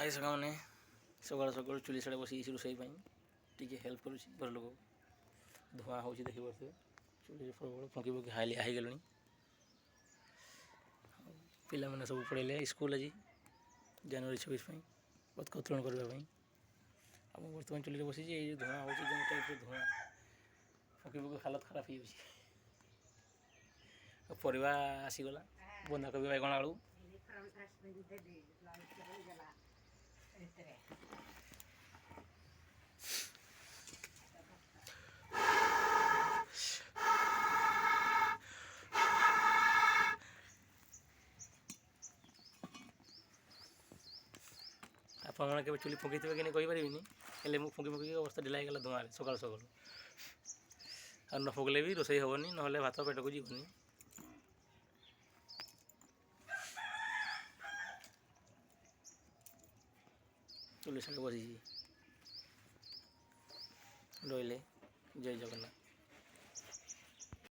भाई साने सकाल सकाल चुली साड़े बस रोषे टी हेल्प कर घर लोग धुआं हो देखी पारे चुली फंकी फंकी हाइलिया हो गले पिला मैंने सब पढ़े स्कूल आज जनवरी 26 पथकोत्तोलन करने बर्तमान चुली बसी धुआं हो टाइप धुआं फंकी फंकी हालत खराब हो परिवा आसीगला बंधाकोबी बैगण आलू आपने के चुली फुंकी थे कि नहीं कहींपारे मुझे फुंकी फुंकी अवस्था ढिला होगा धुआं सकाल सकाल और न फुकले भी रोषे हेनी ना भात पेट को जीवनी चुली साड़े बसी रही जय जगन्नाथ।